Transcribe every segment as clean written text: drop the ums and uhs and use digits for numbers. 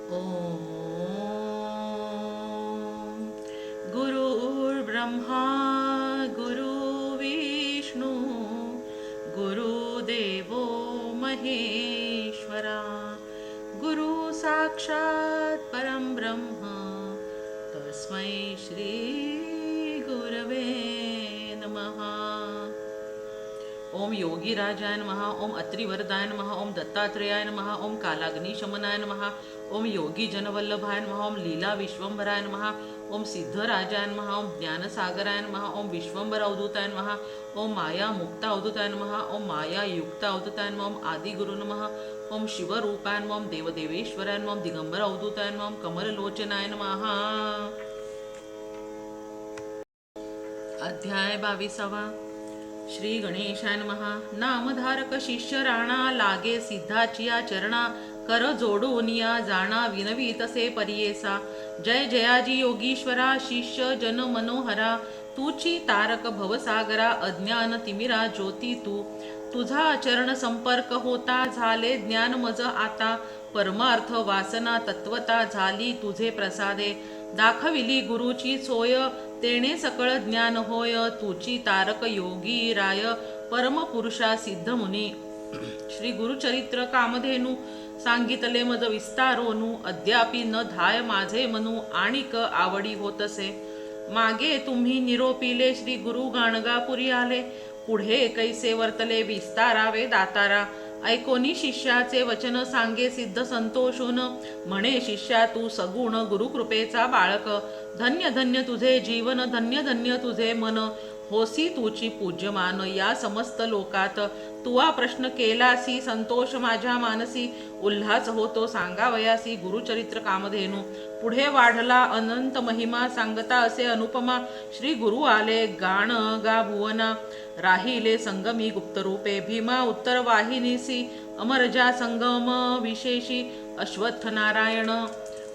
ॐ गुरुर्ब्रह्मा गुरुर्विष्णु गुरुदेवो महेश्वरा गुरु साक्षात् परं ब्रह्म तस्मै श्री गुरवे नमः। ओम योगी राजाय नमः। ओम अत्रिवरदाय नमः। ओम दत्तात्रेयाय नमः। ओम कालाग्नि शमनाय नमः। ओम योगी जनवल्लभाय नमः। ओम लीला विश्वंभराय नमः। ओम सिद्धराजाय नमः। ओम ज्ञानसागराय नमः। ओम विश्वंभर अवधूताय नमः। ओम माया मुक्त अवधूताय नमः। ओम माया युक्त अवधूताय नमः। ओम आदि गुरु नमः। ओम शिवरूपाय नमः। ओम देवदेवेश्वराय नमः। ओम दिगंबर अवधूताय नमः। ओम कमललोचनाय नमः। अध्याय 22। श्री गणेशाय नमः। नामधारक शिष्य राणा लागे सिद्धाचिया चरणा कर जोडूनिया जाणा विनवी तसे परियेसा जय जयाजी योगीश्वरा शिष्य जन मनोहरा तुची तारक भवसागरा अज्ञान तिमिरा ज्योती तुझा चरण संपर्क होता झाले ज्ञान मज आता परमार्थ वासना तत्वता झाली तुझे प्रसादे दाखविली गुरुची सोय तेणे सकळ ज्ञान होय तुची तारक योगी राय परमपुरुषा सिद्ध मुनी। श्री गुरुचरित्र कामधेनू सांगितले मज विस्तारोनू अद्यापि न धाय माझे मनू आणिक आवडी होतसे मागे तुम्ही निरोपिले श्री गुरु गाणगापुरी आले पुढे कैसे वर्तले विस्तारावे दातारा ऐकोनी शिष्याचे वचन सांगे सिद्ध संतोषून म्हणे शिष्या तू सगुण गुरुकृपेचा बाळक धन्य धन्य तुझे जीवन धन्य धन्य तुझे मन होसी तुची पूज्यमान या समस्त लोकात तुवा प्रश्न केलासी संतोष माझ्या मानसी उल्हास होतो सांगावयासी गुरुचरित्र कामधेनू पुढे वाढला अनंत महिमा सांगता असे अनुपमा श्री गुरु आले गाण गा भुवना राहिले संगमी गुप्तरूपे भीमा उत्तर वाहिनीसी अमरजा संगम विशेषी अश्वत्थ नारायण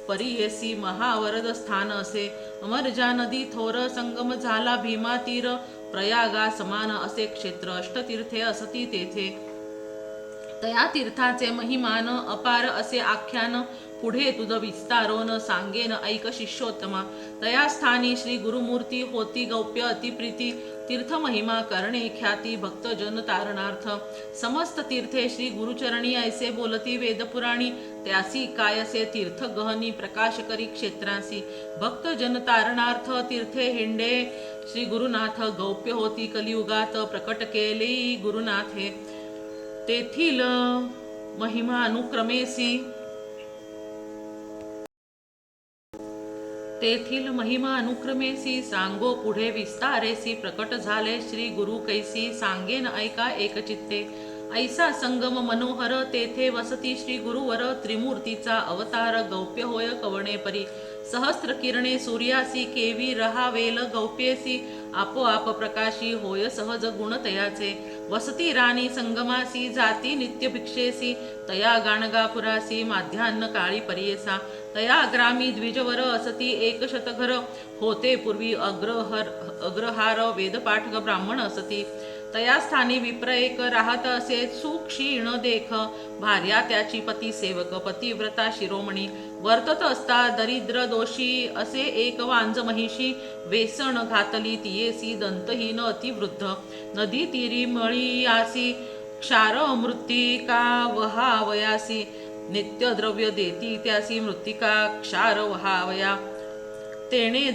परियेसी महावरद स्थान असे अमरजा नदी थोर संगम झाला भीमा तीर प्रयागा समान असे क्षेत्र अष्टतीर्थे असती तेथे तया तीर्थाचे महिमान अपार असे आख्यान पुढे तुझ विस्तारोन सांगेन ऐक शिष्योत्तमा तया स्थानी श्री गुरुमूर्ती होती गौप्य अतिप्रीती तीर्थ महिमा करणे ख्याती भक्तजन तारणार्थ समस्त तीर्थे श्री गुरुचरणी ऐसे बोलती वेदपुराणी त्यासी कायसे तीर्थ गहनी प्रकाश करी क्षेत्रासी भक्तजन तारणार्थ तीर्थे हिंडे श्री गुरुनाथ गौप्य होती कलियुगात प्रकट केली गुरुनाथे तेथील महिमा अनुक्रमेसी सांगो पुढे विस्तारेसी प्रकट झाले श्री गुरु कैसी सांगेन ऐका एकचित्ते ऐसा संगम मनोहर तेथे वसती श्री गुरुवर त्रिमूर्तीचा अवतार गौप्य होय कवणे परी सहस्त्र किरणे सूर्यासी केवी रहावेल गौप्येसी आपोआप प्रकाशी होय सहज गुण तयाचे वसती राणी संगमासी जाती नित्य भिक्षेसी तया गाणगापुरासी माध्यान्न काळी परियेसा तया ग्रामी द्विजवर असती एक शतघर होते पूर्वी अग्रहार वेदपाठक ब्राह्मण असती तया स्थानी विप्र एक राहत असे सुक्षीण देख भार्या त्याची पती सेवक पतिव्रता शिरोमणी वर्तत असता दरिद्र दोषी असे एक वांज महिषी वेसण घातली तियेसी दंतहीन अतिवृद्ध नदी तीरी मळीयासी क्षार मृत्तिका वहावयासी नित्य द्रव्य देती त्यासी मृत्तिका क्षार वहावया तेणे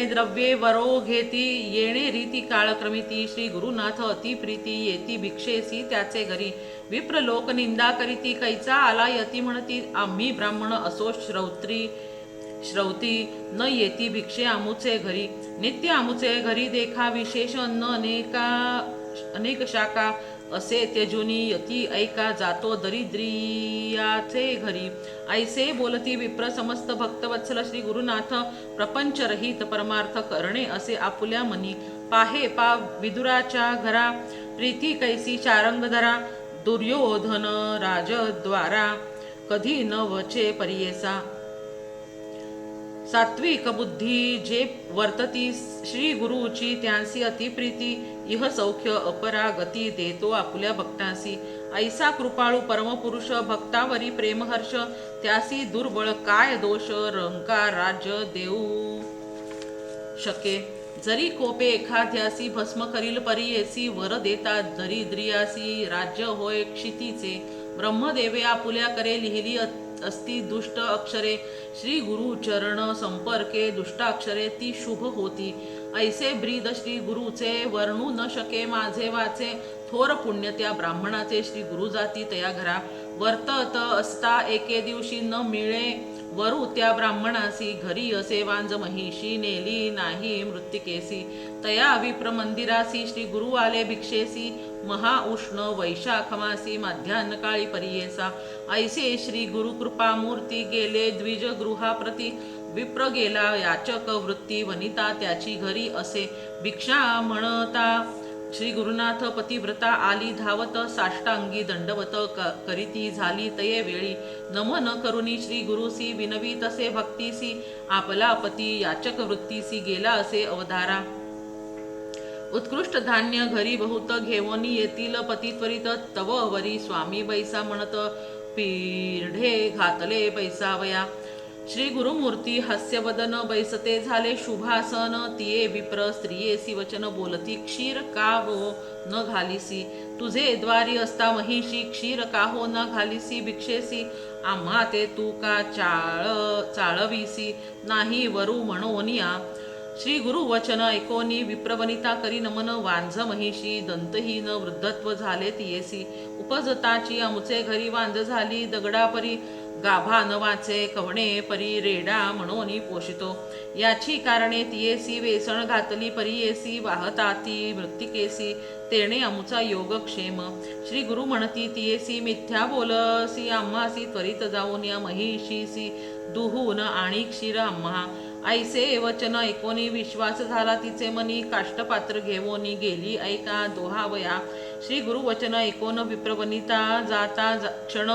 द्रव्ये वरो घेती येणे रीती काळक्रमिती श्री गुरुनाथ अति प्रीती येती भिक्षेसी त्याचे घरी विप्र लोक निंदा करीती कैचा आला यती म्हणती आम्ही ब्राह्मण असो श्रौती न येती भिक्षे आमुचे घरी नित्य आमुचे घरी देखा विशेष अन्न अनेक शाखा असे त्यजुनी यती ऐका जातो दरिद्रियाचे घरी ऐसे बोलती विप्र समस्त भक्तवत्सल श्री गुरुनाथ प्रपंच रहित परमार्थ करणे असे आपुल्या मनी पाहे पा विदुराच्या घरा प्रीती कैसी चारंगधरा दुर्योधन राजद्वारा कधी न वचे परियेसा सात्विक बुद्धी जे वर्तती श्री गुरुची त्यांसी अतिप्रीती इह सौख्य अपरागती देतो आपुल्या भक्तांसी ऐसा कृपाळू परमपुरुष भक्तावरी प्रेमहर्ष त्यासी दुर्बळ काय दोष रंकार राज्य देऊ शके. जरी कोपे एखाद्यासी भस्म करील परियेसी वर देता दरिद्रियासी राज्य होय क्षितीचे. ब्रह्मदेवे आपुल्या करे लिहिली असती दुष्ट अक्षरे. श्री गुरु चरण संपर्के दुष्टाक्षरे ती शुभ होती. ऐसे ब्रीद श्री गुरुचे वर्णू न शके माझे वाचे. थोर पुण्य त्या ब्राह्मणाचे श्री गुरु जाती तया घरा. वर्तत असता एके दिवशी न मिळे वरू त्या ब्राह्मणासी. घरी असे वांज महिषी नेली नाही मृत्तिकेसी. तया विप्र मंदिरासी श्री गुरु आले भिक्षेसी. महाउष्ण वैशाखमासी मध्यान्ह काळी परियेसा. ऐसे श्री गुरु कृपा मूर्ती गेले द्विज गृहाप्रती. विप्र गेला याचक वृत्ती वनिता त्याची घरी असे. भिक्षा म्हणता श्री गुरुनाथ पतिव्रता आली धावत. साष्टांगी दंडवत करीती झाली तये वेळी. नमन करुनी श्री गुरुसी विनवी तसे भक्तीसी. आपला पती याचक वृत्तीसी गेला असे अवधारा. उत्कृष्ट धान्य घरी बहुत घेवनी येतील पती त्वरित. तव वरी स्वामी बैसा म्हणत पीढे घातले पैसावया. श्री गुरुमूर्ती हास्यवदन बैसते झाले शुभासन. तिये विप्र स्त्रियेसी वचन बोलती क्षीर का हो न घालिसी. तुझे द्वारी असता महिषी क्षीर का हो न घालिसी भिक्षेसी. आम्हा ते तू का चाळविसी नाही वरू म्हणोनिया. श्री गुरु वचन ऐकोनी विप्रवनिता करी नमन. वांझ महिषी दंतहीन वृद्धत्व झाले तियेसी. उपजताची आमुचे घरी वांझ झाली दगडापरी. गाभा न वाचे कवणे परी रेडा म्हणोनी पोषितो. याची कारणे तियेसी वेसण घातली परियेसी. वाहताती मृत्तिकेसी तेणे आमुचा योगक्षेम. श्री गुरु म्हणती तियेसी मिथ्या बोलसी आम्हासी. त्वरित जाऊन या महिषीसी दुहून आणि क्षीर आम्हा. ऐसे वचन ऐकोनी विश्वास झाला तिचे मनी. काष्टपात्र घेवोनी गेली ऐका दोहावया. श्री गुरु वचन ऐकोन विप्रवनिता जाता क्षण.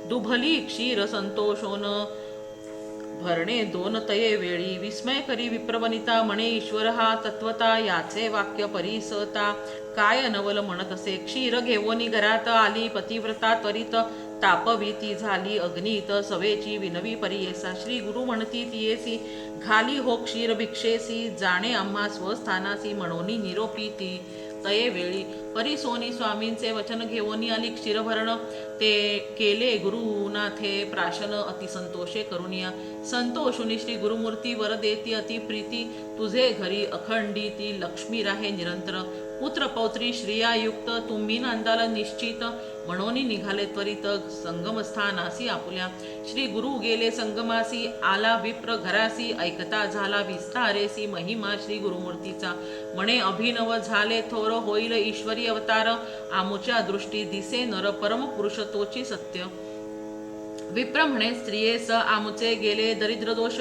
दुभली क्षीर संतोषोन भरणे दोन तये वेळी. विस्मय करी विप्रवनिता म्हणे ईश्वर हा तत्वता. याचे वाक्य परिसता काय नवल म्हणत असे. क्षीर घेवोनी घरात आली पतिव्रता त्वरित. तापवीती झाली अग्नीत सवेची विनवी परियेसा. श्री गुरु म्हणती तियेसी घाली हो क्षीर भिक्षेसी. जाणे आम्हा स्वस्थानासी म्हणोनी निरोपी ती तये वेळी. परिसोनी स्वामींचे वचन घेवोनी आली क्षीरभरण. ते केले गुरुनाथे प्राशन अतिसंतोषे करुनिया. संतोषुनी श्री गुरुमूर्ती वर देती अति प्रीती. तुझे घरी अखंडी ती लक्ष्मी राहे निरंतर. पुत्र पौत्री श्रियायुक्त तुम्ही नांदाल निश्चित. म्हणोनी निघाले त्वरित संगमस्थानासी आपुल्या. श्री गुरु गेले संगमासी आला विप्र घरासी. ऐकता झाला विस्तारेसी महिमा श्री गुरुमूर्तीचा. म्हणे अभिनव झाले थोर होईल ईश्वरी अवतार. आमुच्या दृष्टी दिसे नर परम पुरुष तोची सत्य. विप्र म्हणे स्त्रियेस आमुचे गेले दरिद्र दोष.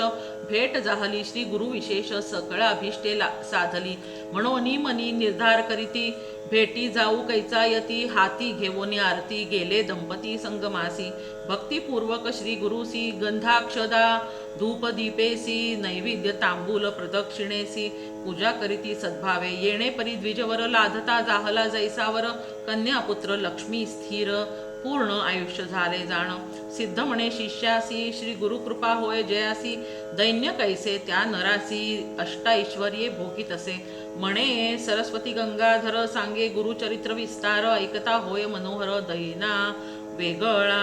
भेट जाहली श्री गुरु विशेष सकळा अभिष्टे साधली. म्हणोनी मनी निर्धार करीती भेटी जाऊ कैचा यती. हाती घेवोनी आरती गेले दंपती संगमासी. भक्तिपूर्वक श्री गुरुसी गंधाक्षदा धूप दीपेसी. नैवेद्य तांबूल प्रदक्षिणेसी पूजा करीती सद्भावे. येणे परी द्विजवर लाधता जाहला जैसावर. कन्यापुत्र लक्ष्मी स्थिर पूर्ण आयुष्य झाले जाण. सिद्ध म्हणे शिष्यासी श्री गुरुकृपा होय जयासी. दैन्य कैसे त्या नरासी अष्टाईश्वर्ये भोगीत असे. म्हणे सरस्वती गंगाधर सांगे गुरुचरित्र विस्तार. ऐकता होय मनोहर दैना वेगळा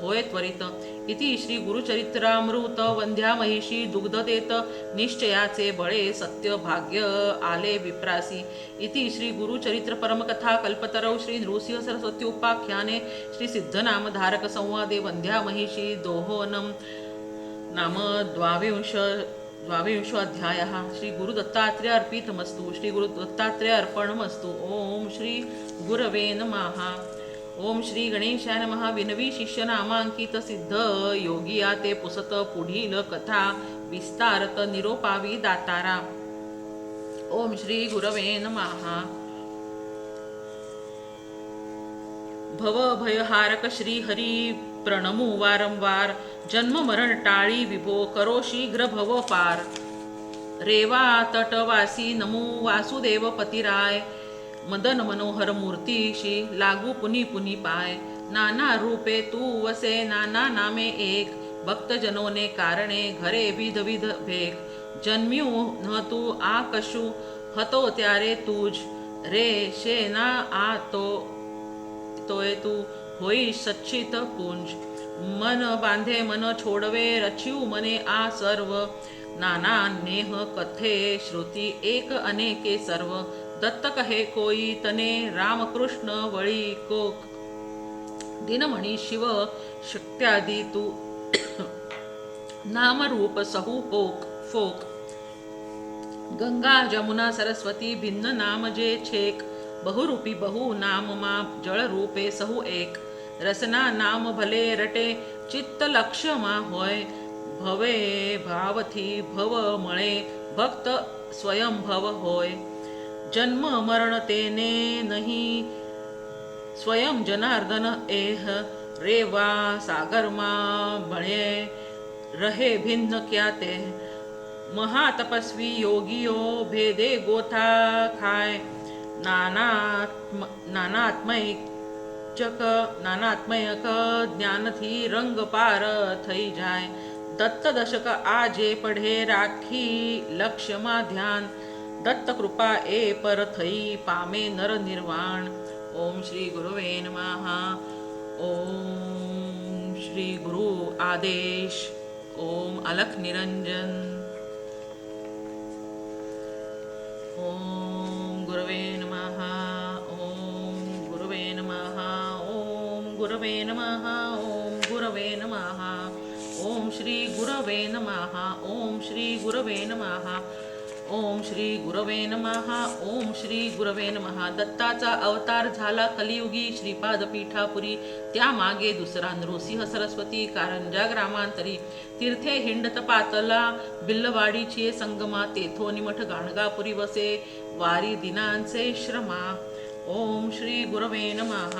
होय त्वरित. इति श्री गुरुचरित्रामृत वंध्या महिषी दुग्ध देत. निश्चयाचे बळे सत्य भाग्य आले विप्रासी. इति श्री गुरुचरित्र परमकथा कल्पतरौ श्री नृसिंह सरस्वती उपाख्याने श्री सिद्धनामधारक संवादे वंध्या महिषी दोहोनम नाम द्वाविंशो अध्यायः. श्री गुरु दत्तात्रेय अर्पितमस्तु. श्री गुरु दत्तात्रेय अर्पणमस्तु. ओम श्री गुरवे नमः. ओम श्री गणेशाय नमः. विनवी शिष्य नामांकित सिद्ध योगिया ते पुसत पुढील कथा विस्तारत निरोपावी दातारा. ओम श्री गुरवे नमः. भव भयहारक श्री हरी प्रणमू वारंवार. जन्म मरण टाळी विभो करो शीघ्र भव पार. रेवा तटवासी नमू वासुदेव पतिराय. मदन मनोहर मूर्तीशी लागू पुनी पुनी पाय. नाना रूपे तू वसे नाना नामे एक. भक्तजनों ने कारणे घरे विध विध भेग जन्म्યું ન તું આ કશું હતો ત્યારે તું જ રે શેના આ તોય તું હોઈ સચ્ચિત પુંજ मन बांधे मन छोडवे रच्यू मने आ सर्व नाना नेह कथे श्रुती एक अनेके सर्व दत्त कहे कोई तने रामकृष्ण वळी कोक दिनमणि शिव शक्त्यादी तू नाम रूप सहु फोक गंगा जमुना सरस्वती भिन्न नाम जे छेक बहुरूपी बहु नाम मा जळ रूपे सहु एक रसना नाम भले रटे चित्त लक्ष्य मा होय भवे भावथी भव मळे भक्त स्वयं भव होय जन्म मरण तेने नहीं स्वयं जनार्दन एह रेवा सागर मा बळे रहे भिन्न क्या ते महातपस्वी योगियो भेदे गोथा खाय नानात्मयक ज्ञानथी रंग पार थई जाय दत्त दशक आजे पढ़े राखी लक्ष्य मा ध्यान दत्त कृपा ए पर थई पामे नर निर्वाण ओम श्री गुरुवे नमः ओम श्री गुरु आदेश ओम अलख निरंजन ओम गुरुवे नमः ओम गुरुवे नमः ओम गुरुवे नमः ओम गुरुवे नमः ओम श्री गुरुवे नमः ओम श्री गुरुवे नमः ओम श्री गुरुवे नमः ओम श्री गुरुवे नमः दत्ताचा अवतार झाला कलियुगी श्रीपाद पीठापुरी त्या मागे दुसरा नृसिंह सरस्वती कारंजा ग्रामांतरी तीर्थे हिंडत पातला बिल्लवाडीची संगमा तेथोनी मठ गाणगापुरी वसे वारी दिनांचे श्रमा ओम श्री गुरुवे नमः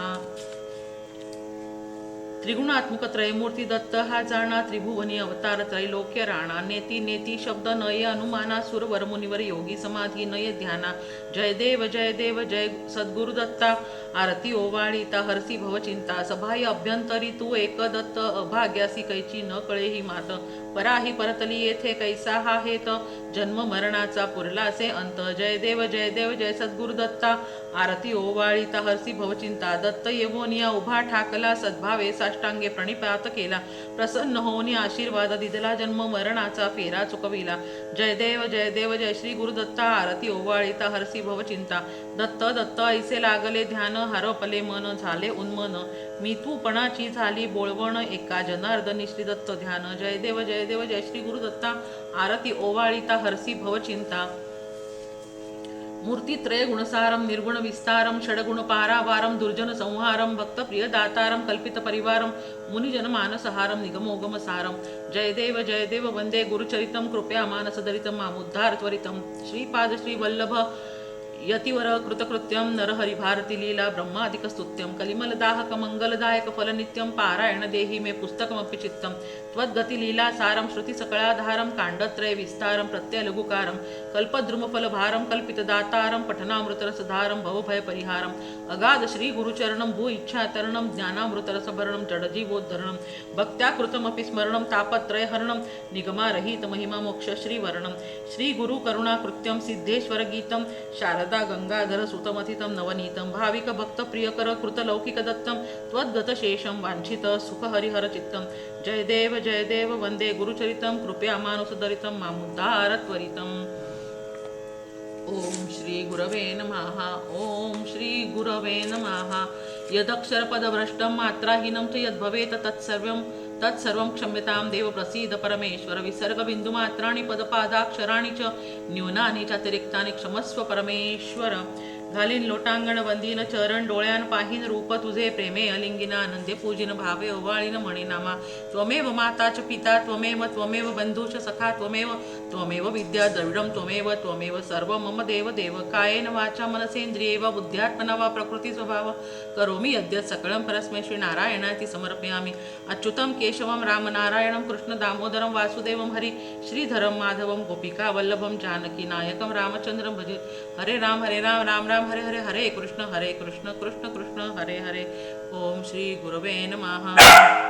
त्रिगुणात्मक त्रयमूर्ती दत्त हा जाणा त्रिभुवनी अवतार त्रैलोक्य राणा नेती नेती शब्द नय अनुमाना सुर वर मुनिवर योगी समाधी नय ध्याना जय देव जय सद्गुरु दत्ता आरती ओवाळीता हरसी भवचिंता सभाय अभ्यंतरी तू एक दत्त अभाग्यासी कैची न कळे ही मात पराही परतली येथे कैसा हा हेत जन्म मरणाचा पुरलासे अंत जय देव जय सद्गुरु दत्ता आरती ओवाळीता हरसी भवचिंता दत्त येवोनिया उभा ठाकला सद्भावे साष्टांगे प्रणिपात केला प्रसन्न होऊनी आशीर्वाद दिदला जन्म मरणाचा फेरा चुकविला जय देव जय श्री गुरुदत्ता आरती ओवाळीता हरसी भवचिंता दत्त ऐसे लागले ध्यान हरपले मन झाले उन्मन मी तूपणाची झाली बोळवण एका जनार्दनी श्री दत्त ध्यान जय देव जय श्री गुरुदत्ता आरती ओवाळीता हरसी भवचिंता मूर्ति त्रय गुणसारम निर्गुण विस्तारम षडगुण पारावारम दुर्जन संहारम भक्त प्रिय दातारम कल्पित परिवारम मुनिजन मानसहारम निगमोगम सारम जय देव वंदे गुरुचरितम कृपया मानसदरितम मामुद्धार त्वरितम श्रीपाद श्री वल्लभ यतिवर कृतकृत्यम नरहरि भारती लीला ब्रह्मादिक स्तुत्यम कलिमल दाहक मंगलदायक फल नित्यम पारायण देहि मे पुस्तकमपि चित्तम त्वद्गति लीला सारम श्रुति सकलाधारम कांडत्रय विस्तारम प्रत्यय लघुकारम कल्पद्रुम फल भारम कल्पित दातारम पठनामृत रसधारम भवभय परिहारम अगाध श्री गुरुचरणम भू इच्छातरणम ज्ञानामृत रसभरणम जडजीवोद्धरणम भक्त्याकृतमपि स्मरणम तापत्रय हरणम निगमारहित महिमा मोक्ष श्रीवर्णम श्री गुरु करुणा कृत्यम सिद्धेश्वर गीतम शारदा गंगाधर सुतमथितम नवनीतम भाविक भक्त प्रियकर कृत लौकिक दत्तम त्वद्गत शेषम वांछित सुख हरिहर चित्तम जय देव वंदे गुरुचरितम कृपया मानुसदरितम मामुद्धार त्वरितम ओम श्री गुरवे नमः ओम श्री गुरवे नमः यदक्षरपदभ्रष्टं मात्राहीनं च यद्भवेत् तत्सर्वं क्षम्यतां देव प्रसीद परमेश्वर विसर्गबिन्दुमात्राणि पदपादाक्षराणि च न्यूनानि च अतिरिक्तानि क्षमस्व परमेश्वर घालीन लोटांगण वंदीन चरण डोळ्यान पाहीन रूप तुझे प्रेमे अलिंगिना आनंदे पूजिन भावे ओवाळीन म्हणिनामा त्वमेव माता च पिता त्वमेव बंधुश्च सखा त्वमेव विद्या द्रविडं त्वमेव सर्व मम देव कायेन वाचा मनसेन्द्रिये वा बुद्ध्यात्मना वा प्रकृती स्वभाव करोमि यद्यत् सकलं परस्मै श्री नारायणाति समर्पयामि अच्युतं केशवं रामनारायणं कृष्ण दामोदरं वासुदेवं हरि श्रीधरं माधवं गोपिका वल्लभं जानकी नायकं रामचंद्रं भजे हरे राम राम राम हरे कृष्ण कृष्ण कृष्ण हरे हरे ओम श्री गुरवे नमः।